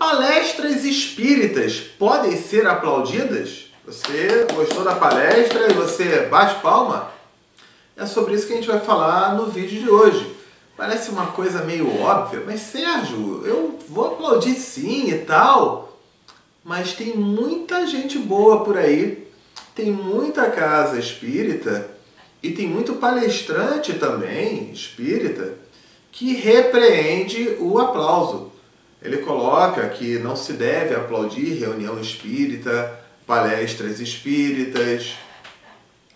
Palestras espíritas podem ser aplaudidas? Você gostou da palestra e você bate palma? É sobre isso que a gente vai falar no vídeo de hoje. Parece uma coisa meio óbvia, mas Sérgio, eu vou aplaudir sim e tal. Mas tem muita gente boa por aí, tem muita casa espírita e tem muito palestrante também espírita que repreende o aplauso. Ele coloca que não se deve aplaudir reunião espírita, palestras espíritas.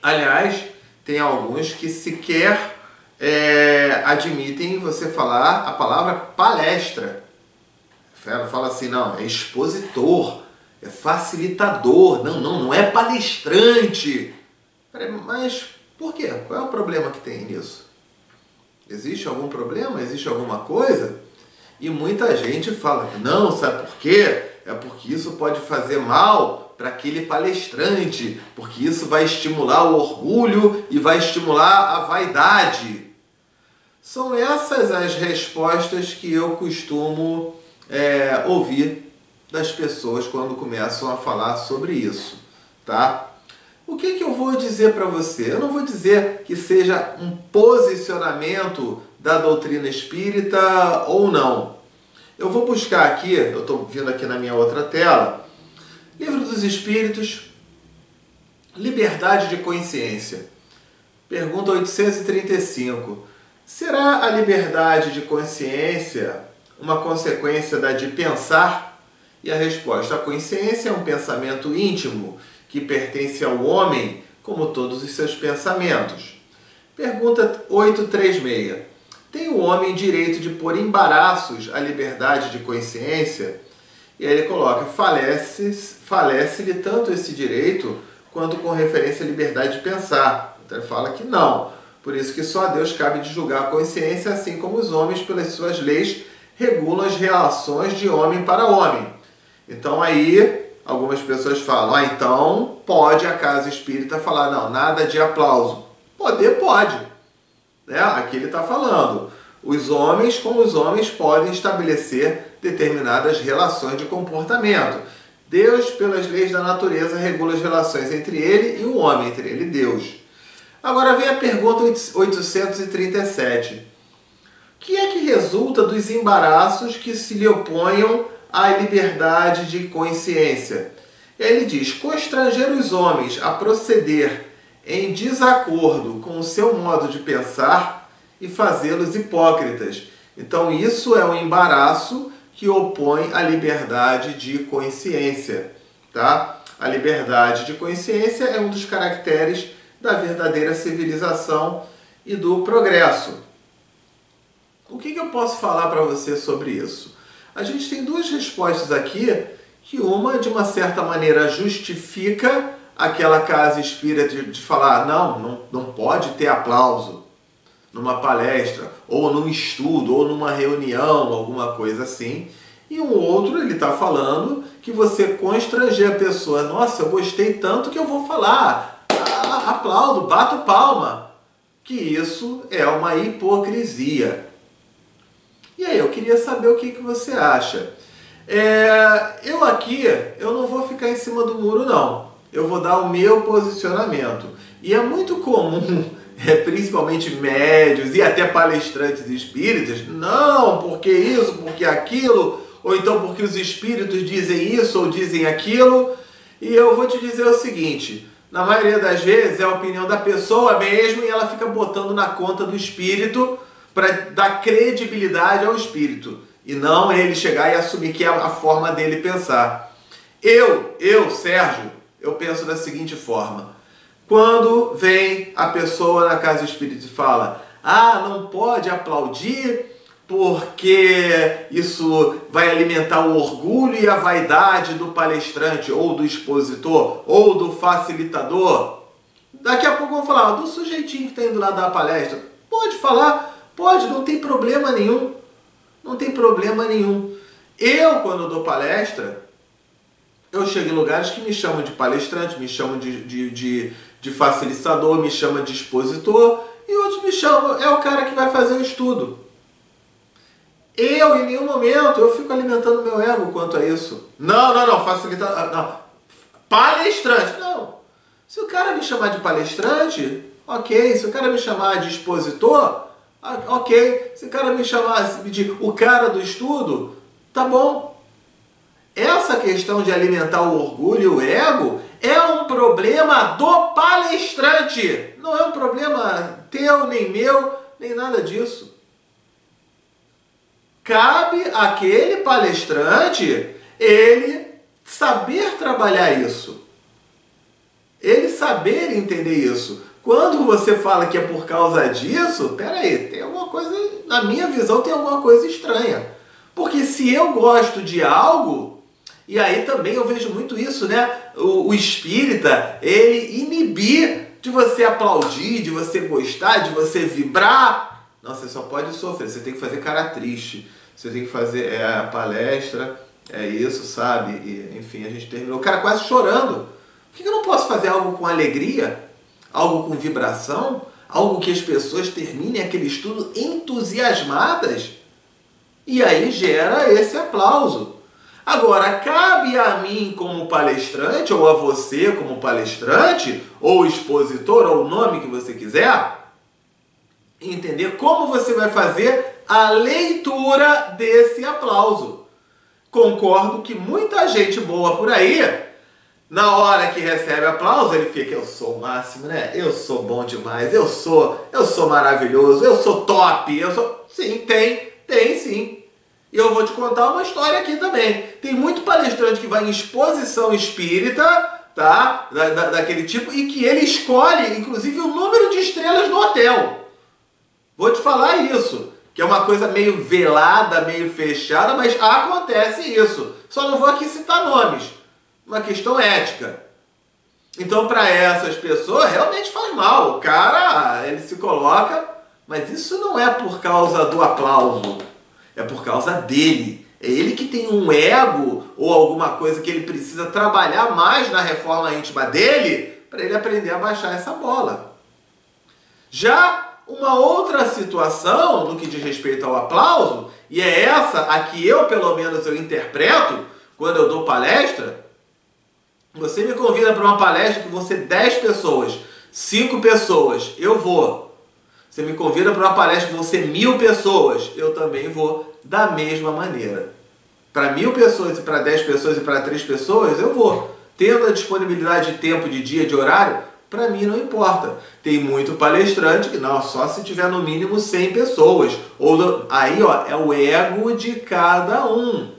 Aliás, tem alguns que sequer admitem você falar a palavra palestra. Fala assim, não, é expositor, é facilitador, não é palestrante. Mas por quê? Qual é o problema que tem nisso? Existe algum problema? Existe alguma coisa? E muita gente fala, não, sabe por quê? É porque isso pode fazer mal para aquele palestrante, porque isso vai estimular o orgulho e vai estimular a vaidade. São essas as respostas que eu costumo ouvir das pessoas quando começam a falar sobre isso, tá? O que eu vou dizer para você? Eu não vou dizer que seja um posicionamento da doutrina espírita ou não. Eu vou buscar aqui, eu estou vindo aqui na minha outra tela, Livro dos Espíritos, Liberdade de Consciência. Pergunta 835. Será a liberdade de consciência uma consequência da de pensar? E a resposta, a consciência é um pensamento íntimo que pertence ao homem, como todos os seus pensamentos. Pergunta 836. Tem o homem direito de pôr embaraços à liberdade de consciência? E aí ele coloca, falece-lhe tanto esse direito quanto com referência à liberdade de pensar. Então ele fala que não. Por isso que só a Deus cabe de julgar a consciência, assim como os homens, pelas suas leis, regulam as relações de homem para homem. Então aí algumas pessoas falam, então pode a casa espírita falar, não, nada de aplauso. Poder pode. Aqui ele está falando, os homens com os homens podem estabelecer determinadas relações de comportamento. Deus, pelas leis da natureza, regula as relações entre ele e o homem, entre ele e Deus. Agora vem a pergunta 837. O que é que resulta dos embaraços que se lhe oponham à liberdade de consciência? Ele diz, constranger os homens a proceder em desacordo com o seu modo de pensar e fazê-los hipócritas. Então isso é um embaraço que opõe à liberdade de consciência, tá? A liberdade de consciência é um dos caracteres da verdadeira civilização e do progresso. O que eu posso falar para você sobre isso? A gente tem duas respostas aqui, que uma, de uma certa maneira, justifica aquela casa espírita de falar, não pode ter aplauso numa palestra, ou num estudo, ou numa reunião, alguma coisa assim. E um outro, ele está falando que você constranger a pessoa, nossa, eu gostei tanto que eu vou falar, aplaudo, bato palma, que isso é uma hipocrisia. E aí, eu queria saber o que você acha. Eu não vou ficar em cima do muro, não. Eu vou dar o meu posicionamento. E é muito comum, principalmente médios e até palestrantes espíritas, não, porque isso, porque aquilo, ou então porque os espíritos dizem isso ou dizem aquilo. E eu vou te dizer o seguinte, na maioria das vezes é a opinião da pessoa mesmo e ela fica botando na conta do espírito para dar credibilidade ao espírito. E não ele chegar e assumir que é a forma dele pensar. Sérgio, eu penso da seguinte forma. Quando vem a pessoa na casa espírita e fala, não pode aplaudir porque isso vai alimentar o orgulho e a vaidade do palestrante, ou do expositor, ou do facilitador. Daqui a pouco vão falar, do sujeitinho que está indo lá dar a palestra. Pode falar, pode, não tem problema nenhum. Não tem problema nenhum. Quando dou palestra, eu chego em lugares que me chamam de palestrante, me chamam de facilitador, me chamam de expositor, e outros me chamam, é o cara que vai fazer o estudo. Eu, em nenhum momento, eu fico alimentando meu ego quanto a isso. Não, faço aqui, não. Palestrante, não. Se o cara me chamar de palestrante, ok. Se o cara me chamar de expositor, ok. Se o cara me chamar de o cara do estudo, tá bom. Essa questão de alimentar o orgulho e o ego é um problema do palestrante. Não é um problema teu, nem meu, nem nada disso. Cabe àquele palestrante ele saber trabalhar isso. Ele saber entender isso. Quando você fala que é por causa disso, peraí, tem alguma coisa, na minha visão tem alguma coisa estranha. Porque se eu gosto de algo, e aí também eu vejo muito isso, né? O espírita, ele inibir de você aplaudir, de você gostar, de você vibrar. Não, você só pode sofrer, você tem que fazer cara triste, você tem que fazer a palestra, é isso, sabe? E, enfim, a gente terminou. O cara quase chorando. Por que eu não posso fazer algo com alegria? Algo com vibração? Algo que as pessoas terminem aquele estudo entusiasmadas? E aí gera esse aplauso. Agora, cabe a mim como palestrante, ou a você como palestrante, ou expositor, ou o nome que você quiser, entender como você vai fazer a leitura desse aplauso. Concordo que muita gente boa por aí, na hora que recebe aplauso, ele fica, eu sou o máximo, né? Eu sou bom demais, eu sou maravilhoso, eu sou top, eu sou... Sim, tem sim. E eu vou te contar uma história aqui também. Tem muito palestrante que vai em exposição espírita, tá? Daquele tipo, e que ele escolhe, inclusive, o número de estrelas no hotel. Vou te falar isso, que é uma coisa meio velada, meio fechada, mas acontece isso. Só não vou aqui citar nomes. Uma questão ética. Então, para essas pessoas, realmente faz mal. O cara, ele se coloca, mas isso não é por causa do aplauso. É por causa dele. É ele que tem um ego ou alguma coisa que ele precisa trabalhar mais na reforma íntima dele para ele aprender a baixar essa bola. Já uma outra situação no que diz respeito ao aplauso, e é essa a que eu, pelo menos, eu interpreto quando eu dou palestra. Você me convida para uma palestra que vão ser 10 pessoas, 5 pessoas, eu vou. Você me convida para uma palestra que vão ser 1000 pessoas, eu também vou da mesma maneira. Para 1000 pessoas e para 10 pessoas e para 3 pessoas, eu vou. Tendo a disponibilidade de tempo, de dia, de horário, para mim não importa. Tem muito palestrante que não, só se tiver no mínimo 100 pessoas. Aí, ó, é o ego de cada um.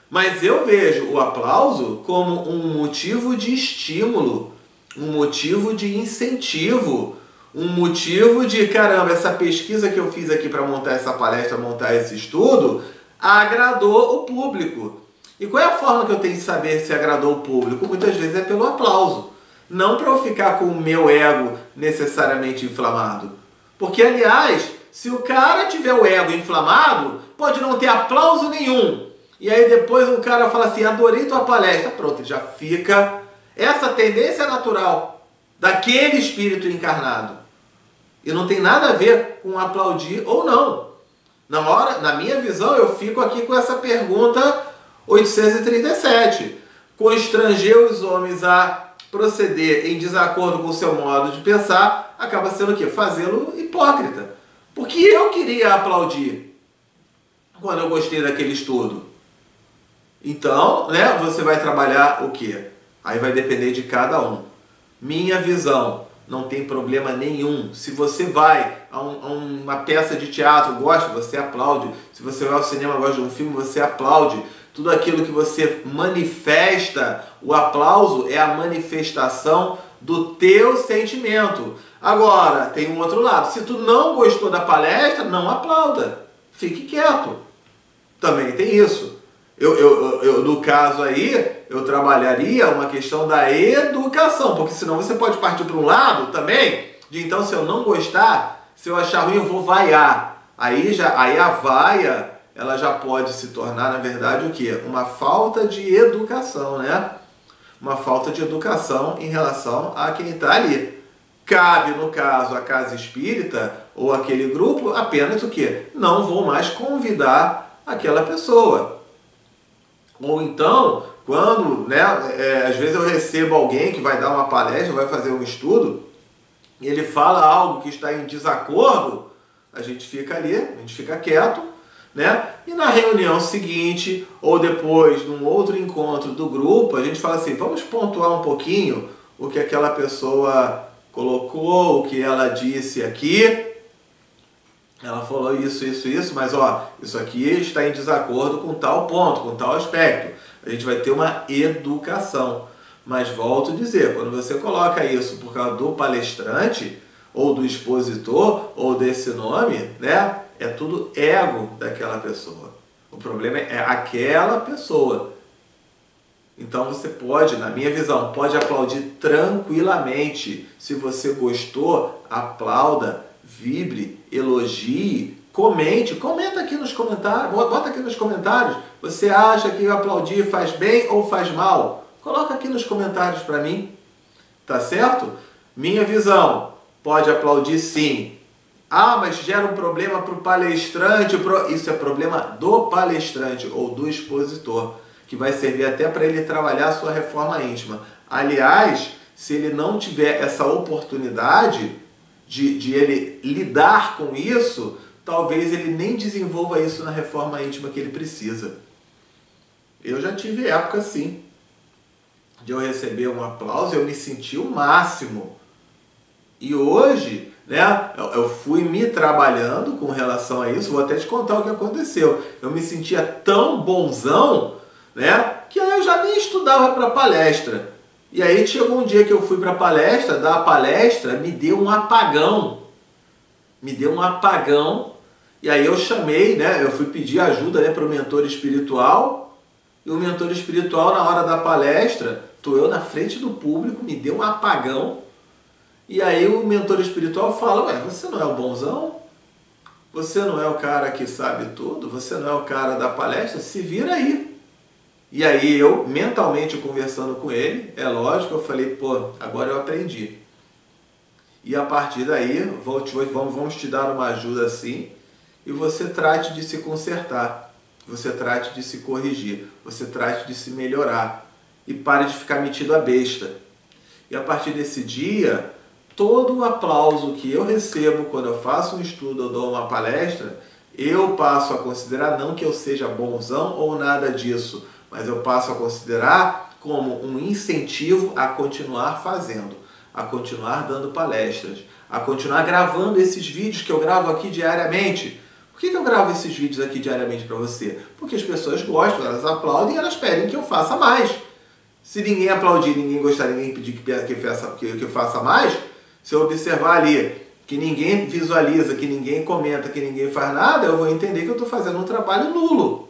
Mas eu vejo o aplauso como um motivo de estímulo, um motivo de incentivo, um motivo de, caramba, essa pesquisa que eu fiz aqui para montar essa palestra, montar esse estudo, agradou o público. E qual é a forma que eu tenho de saber se agradou o público? Muitas vezes é pelo aplauso. Não para eu ficar com o meu ego necessariamente inflamado. Porque, aliás, se o cara tiver o ego inflamado, pode não ter aplauso nenhum. E aí depois o cara fala assim, adorei tua palestra. Pronto, já fica essa tendência natural daquele espírito encarnado. E não tem nada a ver com aplaudir ou não. Na minha visão, eu fico aqui com essa pergunta 837. Constranger os homens a proceder em desacordo com o seu modo de pensar acaba sendo o quê? Fazê-lo hipócrita. Porque eu queria aplaudir quando eu gostei daquele estudo. Então, né, você vai trabalhar o quê? Aí vai depender de cada um. Minha visão, não tem problema nenhum. Se você vai a uma peça de teatro, gosta, você aplaude. Se você vai ao cinema, gosta de um filme, você aplaude. Tudo aquilo que você manifesta, o aplauso é a manifestação do teu sentimento. Agora, tem um outro lado. Se tu não gostou da palestra, não aplauda. Fique quieto. Também tem isso. No caso aí, eu trabalharia uma questão da educação, porque senão você pode partir para um lado também, de então se eu não gostar, se eu achar ruim, eu vou vaiar. Aí a vaia, ela já pode se tornar, na verdade, o quê? Uma falta de educação, né? Uma falta de educação em relação a quem está ali. Cabe, no caso, a casa espírita, ou aquele grupo, apenas o quê? Não vou mais convidar aquela pessoa. Ou então, quando, né, às vezes eu recebo alguém que vai dar uma palestra, vai fazer um estudo, e ele fala algo que está em desacordo, a gente fica ali, a gente fica quieto, né? E na reunião seguinte, ou depois, num outro encontro do grupo, a gente fala assim, vamos pontuar um pouquinho o que aquela pessoa colocou, o que ela disse aqui. Ela falou isso, mas ó, isso aqui está em desacordo com tal ponto, com tal aspecto. A gente vai ter uma educação. Mas volto a dizer, quando você coloca isso por causa do palestrante, ou do expositor, ou desse nome, né? É tudo ego daquela pessoa. O problema é aquela pessoa. Então você pode, na minha visão, pode aplaudir tranquilamente. Se você gostou, aplauda, vibre, elogie, comenta aqui nos comentários, bota aqui nos comentários. Você acha que aplaudir faz bem ou faz mal? Coloca aqui nos comentários para mim, tá certo? Minha visão, pode aplaudir sim. Ah, mas gera um problema para o palestrante. Isso é problema do palestrante ou do expositor, que vai servir até para ele trabalhar a sua reforma íntima. Aliás, se ele não tiver essa oportunidade de ele lidar com isso, talvez ele nem desenvolva isso na reforma íntima que ele precisa. Eu já tive época assim, de eu receber um aplauso, eu me senti o máximo. E hoje, né, eu fui me trabalhando com relação a isso, vou até te contar o que aconteceu. Eu me sentia tão bonzão, né, que aí eu já nem estudava para palestra. E aí chegou um dia que eu fui para a palestra, dar a palestra, me deu um apagão. Me deu um apagão, e aí eu chamei, né, eu fui pedir ajuda, né, para o mentor espiritual, e o mentor espiritual, na hora da palestra, estou eu na frente do público, me deu um apagão, e aí o mentor espiritual fala, ué, você não é o bonzão? Você não é o cara que sabe tudo? Você não é o cara da palestra? Se vira aí. E aí eu, mentalmente conversando com ele, é lógico, eu falei, pô, agora eu aprendi. E a partir daí, vamos te dar uma ajuda assim, e você trate de se consertar, você trate de se corrigir, você trate de se melhorar, e pare de ficar metido a besta. E a partir desse dia, todo o aplauso que eu recebo quando eu faço um estudo ou dou uma palestra, eu passo a considerar, não que eu seja bonzão ou nada disso, mas eu passo a considerar como um incentivo a continuar fazendo, a continuar dando palestras, a continuar gravando esses vídeos que eu gravo aqui diariamente. Por que eu gravo esses vídeos aqui diariamente para você? Porque as pessoas gostam, elas aplaudem e elas pedem que eu faça mais. Se ninguém aplaudir, ninguém gostar, ninguém pedir que eu faça mais, se eu observar ali que ninguém visualiza, que ninguém comenta, que ninguém faz nada, eu vou entender que eu estou fazendo um trabalho nulo.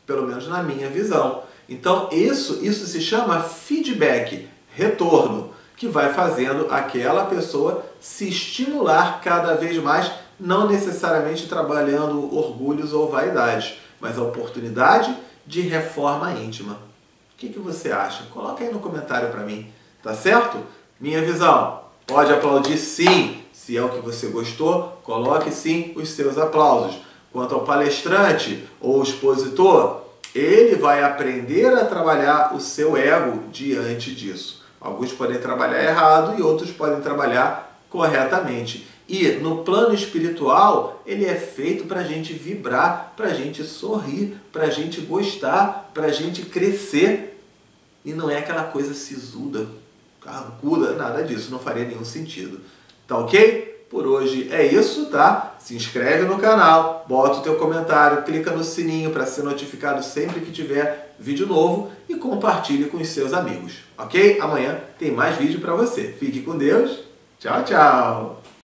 Pelo menos na minha visão. Então isso se chama feedback, retorno, que vai fazendo aquela pessoa se estimular cada vez mais, não necessariamente trabalhando orgulhos ou vaidades, mas a oportunidade de reforma íntima. O que você acha? Coloca aí no comentário para mim, tá certo? Minha visão, pode aplaudir sim, se é o que você gostou, coloque sim os seus aplausos. Quanto ao palestrante ou expositor, ele vai aprender a trabalhar o seu ego diante disso. Alguns podem trabalhar errado e outros podem trabalhar corretamente. E no plano espiritual, ele é feito para a gente vibrar, para a gente sorrir, para a gente gostar, para a gente crescer. E não é aquela coisa sisuda, carrancuda, nada disso, não faria nenhum sentido. Tá ok? Por hoje é isso, tá? Se inscreve no canal, bota o teu comentário, clica no sininho para ser notificado sempre que tiver vídeo novo e compartilhe com os seus amigos, ok? Amanhã tem mais vídeo para você. Fique com Deus. Tchau, tchau!